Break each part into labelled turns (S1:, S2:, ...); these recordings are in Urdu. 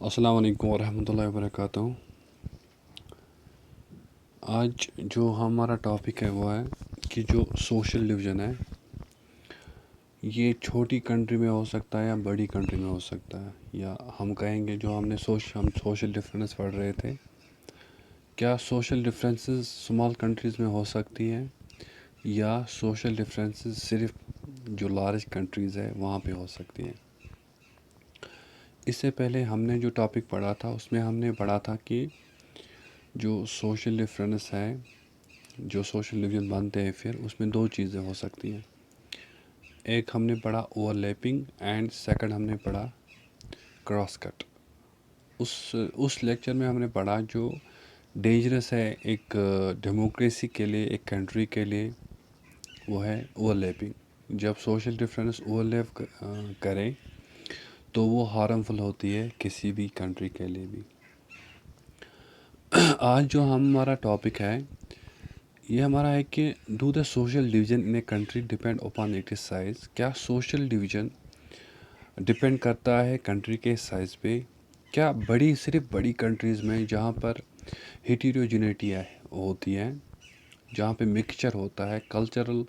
S1: السلام علیکم ورحمۃ اللہ وبرکاتہ۔ آج جو ہمارا ٹاپک ہے وہ ہے کہ جو سوشل ڈویژن ہے یہ چھوٹی کنٹری میں ہو سکتا ہے یا بڑی کنٹری میں ہو سکتا ہے، یا ہم کہیں گے جو ہم سوشل ڈفرینس پڑھ رہے تھے، کیا سوشل ڈفرینسز اسمال کنٹریز میں ہو سکتی ہیں یا سوشل ڈفرینسز صرف جو لارج کنٹریز ہے وہاں پہ ہو سکتی ہیں۔ اس سے پہلے ہم نے جو ٹاپک پڑھا تھا اس میں ہم نے پڑھا تھا کہ جو سوشل ڈفرینس ہے، جو سوشل ڈویژن بنتے ہیں، پھر اس میں دو چیزیں ہو سکتی ہیں۔ ایک ہم نے پڑھا اوور لیپنگ اینڈ سیکنڈ ہم نے پڑھا کراس کٹ۔ اس لیکچر میں ہم نے پڑھا جو ڈینجرس ہے ایک ڈیموکریسی کے لیے، ایک کنٹری کے لیے، وہ ہے اوور لیپنگ۔ جب سوشل ڈفرینس اوور لیپ کرے تو وہ ہارمفل ہوتی ہے کسی بھی کنٹری کے لیے بھی۔ آج جو ہمارا ٹاپک ہے یہ ہمارا ہے کہ do the social division in a country depend upon its size. کیا سوشل ڈویژن ڈپینڈ کرتا ہے کنٹری کے سائز پہ؟ کیا صرف بڑی کنٹریز میں جہاں پر ہیٹیروجینیٹی ہوتی ہے، جہاں پہ مکسچر ہوتا ہے، کلچرل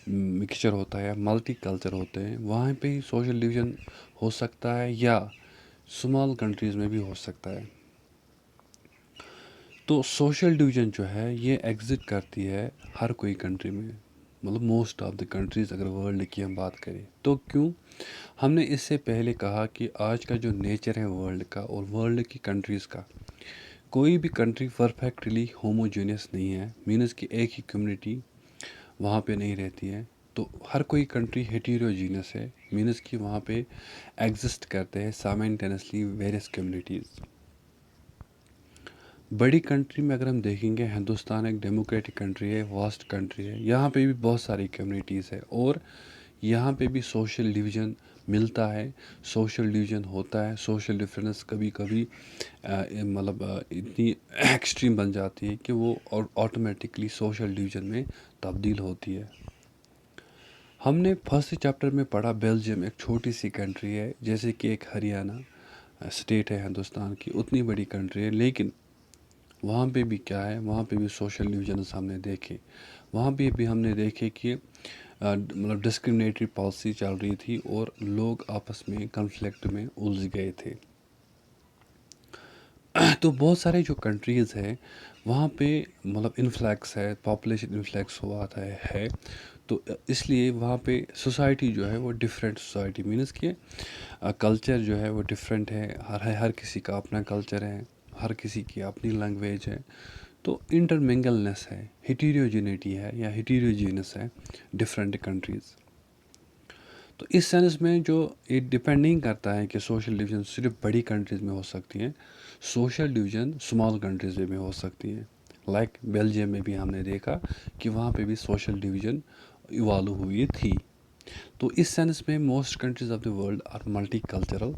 S1: مکسچر ہوتا ہے، ملٹی کلچر ہوتے ہیں، وہاں پہ ہی سوشل ڈویژن ہو سکتا ہے یا اسمال کنٹریز میں بھی ہو سکتا ہے؟ تو سوشل ڈویژن جو ہے یہ ایگزٹ کرتی ہے ہر کوئی کنٹری میں، مطلب موسٹ آف دا کنٹریز اگر ورلڈ کی ہم بات کریں تو۔ کیوں؟ ہم نے اس سے پہلے کہا کہ آج کا جو نیچر ہے ورلڈ کا اور ورلڈ کی کنٹریز کا، کوئی بھی کنٹری پرفیکٹلی ہوموجینس نہیں ہے، مینس کہ ایک ہی کمیونٹی وہاں پہ نہیں رہتی ہے۔ تو ہر کوئی کنٹری ہیٹیروجینس ہے، مینس کہ وہاں پہ ایگزسٹ کرتے ہیں سائملٹینسلی ویریس کمیونٹیز۔ بڑی کنٹری میں اگر ہم دیکھیں گے، ہندوستان ایک ڈیموکریٹک کنٹری ہے، واسٹ کنٹری ہے، یہاں پہ بھی بہت ساری کمیونٹیز ہے اور یہاں پہ بھی سوشل ڈویژن ملتا ہے، سوشل ڈویژن ہوتا ہے، سوشل ڈفرینس کبھی کبھی مطلب اتنی ایکسٹریم بن جاتی ہے کہ وہ آٹومیٹکلی سوشل ڈویژن میں تبدیل ہوتی ہے۔ ہم نے فرسٹ چیپٹر میں پڑھا بیلجیم ایک چھوٹی سی کنٹری ہے، جیسے کہ ایک ہریانہ اسٹیٹ ہے ہندوستان کی، اتنی بڑی کنٹری ہے، لیکن وہاں پہ بھی کیا ہے، وہاں پہ بھی سوشل ڈویژنس ہم نے دیکھے۔ وہاں پہ بھی ہم نے دیکھے کہ مطلب ڈسکرمنیٹری پالیسی چل رہی تھی اور لوگ آپس میں کنفلکٹ میں الجھ گئے تھے۔ تو بہت سارے جو کنٹریز ہیں وہاں پہ مطلب انفلیکس ہے، پاپولیشن انفلیکس ہوا ہے، تو اس لیے وہاں پہ سوسائٹی جو ہے وہ ڈفرینٹ سوسائٹی، مینس کہ کلچر جو ہے وہ ڈفرینٹ ہے، ہر کسی کا اپنا کلچر ہے، ہر کسی کی اپنی لینگویج ہے، تو انٹرمنگلنس ہے، ہیٹیروجینیٹی ہے یا ہیٹیروجینس ہے ڈفرینٹ کنٹریز۔ تو اس سینس میں جو یہ ڈپینڈ نہیں کرتا ہے کہ سوشل ڈویژن صرف بڑی کنٹریز میں ہو سکتی ہیں، سوشل ڈویژن اسمال کنٹریز میں بھی ہو سکتی ہیں۔ لائک بیلجیم میں بھی ہم نے دیکھا کہ وہاں پہ بھی سوشل ڈویژن ایوالو ہوئی تھی۔ تو اس سینس میں most countries of the world are multicultural,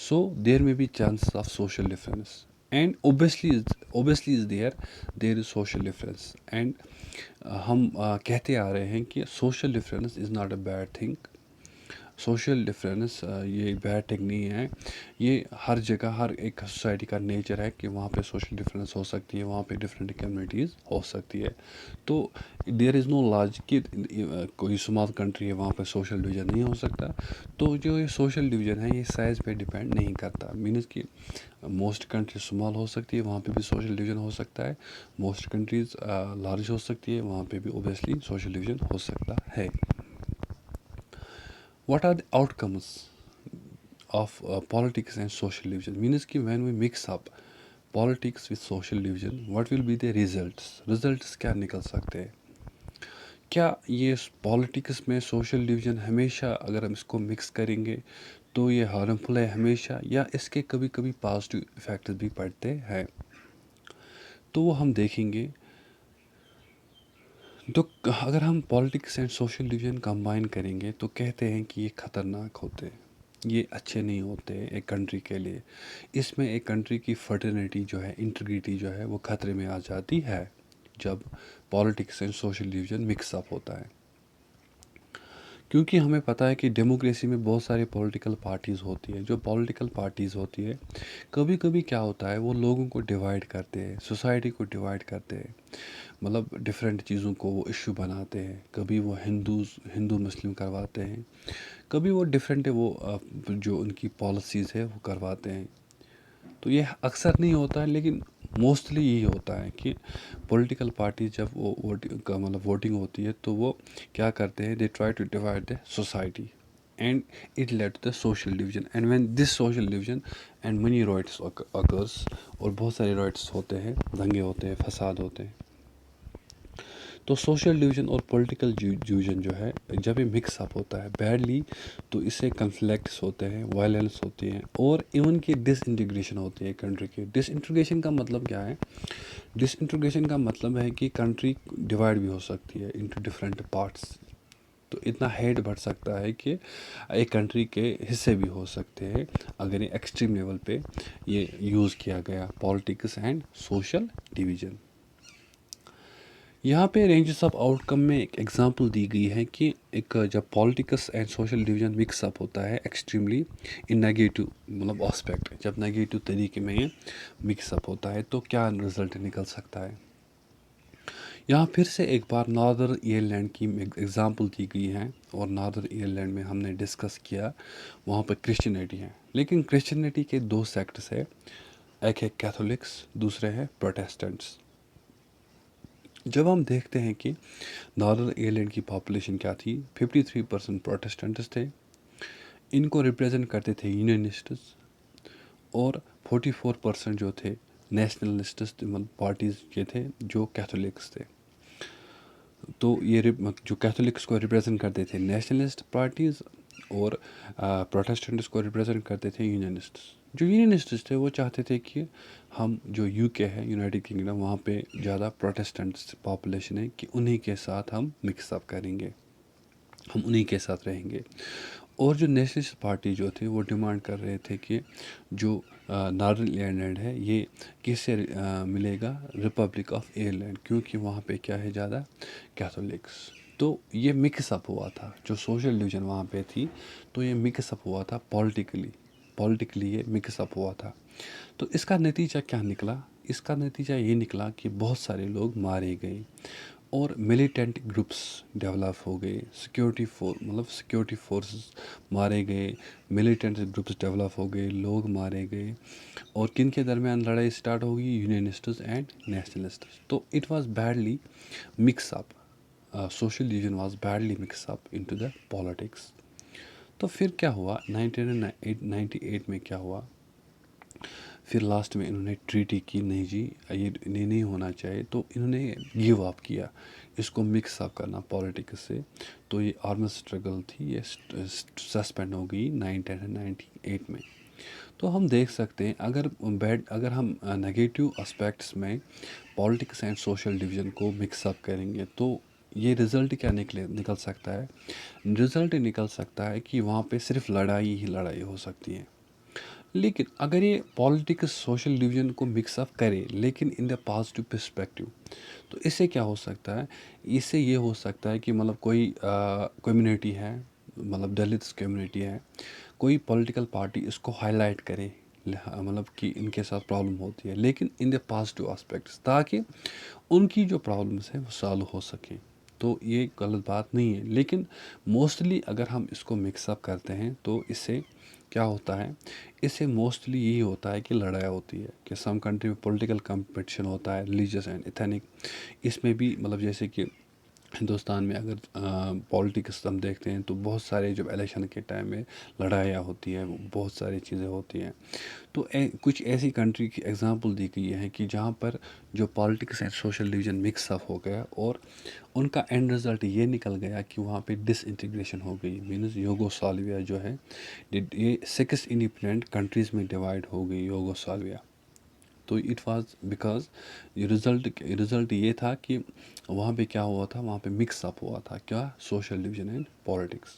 S1: so there may be chances of social difference and obviously is there is social difference, and ہم کہتے آ رہے ہیں کہ social difference is not a bad thing. Social difference یہ بیڈ تھنگ نہیں ہے، یہ ہر جگہ ہر ایک سوسائٹی کا نیچر ہے کہ وہاں پہ سوشل ڈفرینس ہو سکتی ہے، وہاں پہ ڈفرینٹ کمیونٹیز ہو سکتی ہے۔ تو دیر از نو لاج کہ کوئی اسمال کنٹری ہے وہاں پہ سوشل ڈویژن نہیں ہو سکتا۔ تو جو یہ سوشل ڈویژن ہے یہ سائز پہ ڈپینڈ نہیں کرتا، مینس کہ موسٹ کنٹری اسمال ہو سکتی ہے، وہاں پہ بھی سوشل ڈویژن ہو سکتا ہے، موسٹ کنٹریز لارج ہو سکتی ہے، وہاں پہ بھی اوبیسلی سوشل ڈویژن ہو سکتا ہے۔ What are the outcomes of politics and social division? Means کہ when we mix up politics with social division, what will be the results? Results کیا نکل سکتے ہیں؟ کیا یہ پالیٹکس میں سوشل ڈویژن ہمیشہ اگر ہم اس کو مکس کریں گے تو یہ ہارمفل ہے ہمیشہ، یا اس کے کبھی کبھی پازیٹیو ایفیکٹس بھی پڑتے ہیں؟ تو وہ ہم دیکھیں گے۔ تو اگر ہم politics and social division combine کریں گے تو کہتے ہیں کہ یہ خطرناک ہوتے ہیں، یہ اچھے نہیں ہوتے ایک کنٹری کے لیے۔ اس میں ایک کنٹری کی فرٹرنیٹی جو ہے، انٹیگریٹی جو ہے وہ خطرے میں آ جاتی ہے جب politics and social division mix اپ ہوتا ہے۔ کیونکہ ہمیں پتہ ہے کہ ڈیموکریسی میں بہت ساری پولیٹیکل پارٹیز ہوتی ہے. جو پولیٹیکل پارٹیز ہوتی ہے کبھی کبھی کیا ہوتا ہے وہ لوگوں کو ڈیوائڈ کرتے ہیں, سوسائٹی کو ڈیوائڈ کرتے ہیں, مطلب ڈفرینٹ چیزوں کو وہ ایشو بناتے ہیں. کبھی وہ ہندو مسلم کرواتے ہیں, کبھی وہ ڈفرینٹ وہ جو ان کی پالیسیز ہے وہ کرواتے ہیں. تو یہ اکثر نہیں ہوتا ہے لیکن موسٹلی یہی ہوتا ہے کہ پولیٹیکل پارٹی جب وہ مطلب ووٹنگ ہوتی ہے تو وہ کیا کرتے ہیں, they try to divide the society and it lead to the social division. And when this social division and many riots occurs, اور بہت سارے رائٹس ہوتے ہیں, دنگے ہوتے ہیں, فساد ہوتے ہیں. تو سوشل ڈویژن اور پولیٹیکل ڈویژن جو ہے جب یہ مکس اپ ہوتا ہے بیڈلی تو اس سے کنفلکٹس ہوتے ہیں, وائلنس ہوتی ہیں, اور ایون کہ ڈس انٹیگریشن ہوتی ہے کنٹری کی. ڈس انٹیگریشن کا مطلب کیا ہے؟ ڈس انٹیگریشن کا مطلب ہے کہ کنٹری ڈیوائڈ بھی ہو سکتی ہے انٹو ڈفرینٹ پارٹس. تو اتنا ہیٹ بڑھ سکتا ہے کہ ایک کنٹری کے حصے بھی ہو سکتے ہیں اگر یہ ایکسٹریم لیول پہ یہ یوز کیا گیا پالیٹکس اینڈ سوشل ڈویژن. یہاں پہ رینجز آف آؤٹ کم میں ایک ایگزامپل دی گئی ہے کہ ایک جب politics and social division mix اپ ہوتا ہے ایکسٹریملی ان نیگیٹو مطلب آسپیکٹ, جب نیگیٹو طریقے میں یہ مکس اپ ہوتا ہے تو کیا رزلٹ نکل سکتا ہے. یہاں پھر سے ایک بار ناردرن ایئرلینڈ کی ایگزامپل دی گئی ہے, اور ناردرن ایئرلینڈ میں ہم نے ڈسکس کیا وہاں پہ کرسچینٹی ہے, لیکن کرسچینٹی کے دو سیکٹس ہے, ایک ہے کیتھولکس, دوسرے ہے پروٹیسٹنٹس. جب ہم دیکھتے ہیں کہ ناردرن ایئرلینڈ کی پاپولیشن کیا تھی, 53% پروٹیسٹنٹس تھے, ان کو ریپریزنٹ کرتے تھے یونینسٹس, اور 44% جو تھے نیشنلسٹس پارٹیز کے تھے جو کیتھولکس تھے. تو یہ جو کیتھولکس کو ریپریزنٹ کرتے تھے نیشنلسٹ پارٹیز, اور پروٹیسٹنٹس کو ریپریزنٹ کرتے تھے یونینسٹس. جو یونینسٹس تھے وہ چاہتے تھے کہ ہم جو یو کے ہے یونائٹڈ کنگڈم, وہاں پہ زیادہ پروٹیسٹنٹس پاپولیشن ہے کہ انہی کے ساتھ ہم مکس اپ کریں گے, ہم انہی کے ساتھ رہیں گے. اور جو نیشنلسٹ پارٹی جو تھی وہ ڈیمانڈ کر رہے تھے کہ جو ناردرن ایئرلینڈ ہے یہ کس سے ملے گا, ریپبلک آف ایئرلینڈ, کیونکہ وہاں پہ کیا ہے زیادہ کیتھولکس. تو یہ مکس اپ ہوا تھا, جو سوشل ڈویژن وہاں پہ تھی تو یہ مکس اپ ہوا تھا پولیٹیکلی یہ مکس اپ ہوا تھا. تو اس کا نتیجہ کیا نکلا؟ اس کا نتیجہ یہ نکلا کہ بہت سارے لوگ مارے گئے, اور ملیٹنٹ گروپس ڈیولپ ہو گئے, سیکیورٹی فورسز مارے گئے, ملیٹنٹ گروپس ڈیولپ ہو گئے, لوگ مارے گئے. اور کن کے درمیان لڑائی سٹارٹ ہوگی؟ یونینسٹس اینڈ نیشنلسٹس. تو it was badly mix up, social division was badly mix up into the politics. تو پھر کیا ہوا 1998 میں کیا ہوا؟ پھر لاسٹ میں انہوں نے ٹریٹی کی, نہیں جی یہ نہیں ہونا چاہیے, تو انہوں نے گیو اپ کیا اس کو مکس اپ کرنا پالیٹکس سے. تو یہ آرمڈ اسٹرگل تھی, یہ سسپینڈ ہو گئی 1998 میں. تو ہم دیکھ سکتے ہیں اگر ہم نگیٹیو اسپیکٹس میں پالیٹکس اینڈ سوشل ڈویژن کو مکس اپ کریں گے تو یہ رزلٹ کیا نکل سکتا ہے؟ رزلٹ نکل سکتا ہے کہ وہاں پہ صرف لڑائی ہو سکتی ہے. لیکن اگر یہ پالیٹکس سوشل ڈویژن کو مکس اپ کرے لیکن ان دا پازیٹیو پرسپیکٹیو, تو اس سے کیا ہو سکتا ہے؟ اس سے یہ ہو سکتا ہے کہ مطلب کوئی کمیونٹی ہے, مطلب دلتس کمیونٹی ہے, کوئی پولیٹیکل پارٹی اس کو ہائی لائٹ کرے, مطلب کہ ان کے ساتھ پرابلم ہوتی ہے, لیکن ان دا پازیٹیو اسپیکٹس, تاکہ ان کی جو پرابلمس ہیں وہ سالو ہو سکیں. تو یہ غلط بات نہیں ہے, لیکن موسٹلی اگر ہم اس کو مکس اپ کرتے ہیں تو اس سے کیا ہوتا ہے؟ اس سے موسٹلی یہی ہوتا ہے کہ لڑائی ہوتی ہے, کہ سم کنٹری میں پولیٹیکل کمپٹیشن ہوتا ہے, ریلیجیس اینڈ ایتھنک. اس میں بھی مطلب جیسے کہ ہندوستان میں اگر پالیٹکس ہم دیکھتے ہیں تو بہت سارے جب الیکشن کے ٹائم میں لڑائیاں ہوتی ہیں, بہت ساری چیزیں ہوتی ہیں. تو کچھ ایسی کنٹری کی ایگزامپل دی گئی ہے کہ جہاں پر جو politics and social division mix up ہو گیا, اور ان کا اینڈ رزلٹ یہ نکل گیا کہ وہاں پہ ڈس انٹیگریشن ہو گئی. مینز یوگوسلاویا جو ہے یہ 6 انڈیپینڈنٹ کنٹریز میں ڈیوائڈ ہو گئی یوگوسلاویا. تو اٹ واز بیکاز رزلٹ یہ تھا کہ وہاں پہ کیا ہوا تھا, وہاں پہ مکس اپ ہوا تھا کیا, سوشل ڈویژن اینڈ پالیٹکس.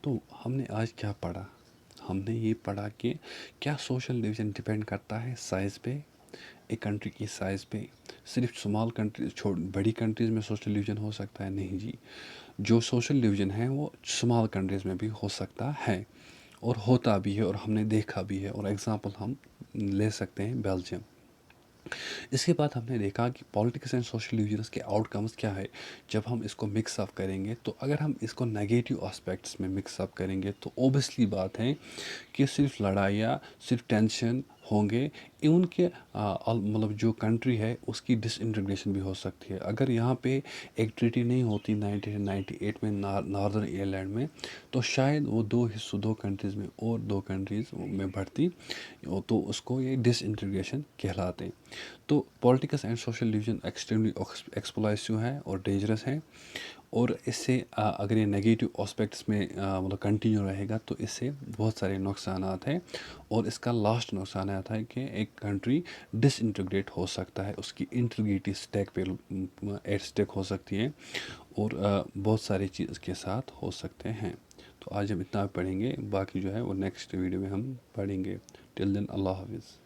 S1: تو ہم نے آج کیا پڑھا؟ ہم نے یہ پڑھا کہ کیا سوشل ڈویژن ڈپینڈ کرتا ہے سائز پہ, ایک کنٹری کی سائز پہ صرف سمال کنٹریز بڑی کنٹریز میں سوشل ڈویژن ہو سکتا ہے؟ نہیں جی، جو سوشل ڈویژن ہے وہ سمال کنٹریز میں بھی ہو سکتا ہے اور ہوتا بھی ہے، اور ہم نے دیکھا بھی ہے، اور ایگزامپل ہم لے سکتے ہیں بیلجیم۔ اس کے بعد ہم نے دیکھا کہ پولیٹکس اینڈ سوشل ڈویژنس کے آؤٹ کمز کیا ہے جب ہم اس کو مکس اپ کریں گے۔ تو اگر ہم اس کو نگیٹو اسپیکٹس میں مکس اپ کریں گے تو اوبیسلی بات ہے کہ صرف لڑائیاں، صرف ٹینشن ہوں گے، ایون کہ مطلب جو کنٹری ہے اس کی ڈس انٹیگریشن بھی ہو سکتی ہے۔ اگر یہاں پہ ایک ٹریٹی نہیں ہوتی 1998 میں ناردرن ایئرلینڈ میں، تو شاید وہ دو حصوں، دو کنٹریز میں اور دو کنٹریز میں بڑھتی، تو اس کو یہ ڈس انٹیگریشن کہلاتے۔ تو politics and social division extremely explosive ہے اور ڈینجرس ہے، اور اس سے اگر یہ نگیٹو اسپیکٹس میں مطلب کنٹینیو رہے گا تو اس سے بہت سارے نقصانات ہیں، اور اس کا لاسٹ نقصان آتا ہے کہ ایک کنٹری ڈس انٹیگریٹ ہو سکتا ہے، اس کی انٹیگریٹی اسٹیک پہ ایٹ اسٹیک ہو سکتی ہے، اور بہت ساری چیز اس کے ساتھ ہو سکتے ہیں۔ تو آج ہم اتنا پڑھیں گے، باقی جو ہے وہ نیکسٹ ویڈیو میں ہم پڑھیں گے۔ ٹل دین اللہ حافظ۔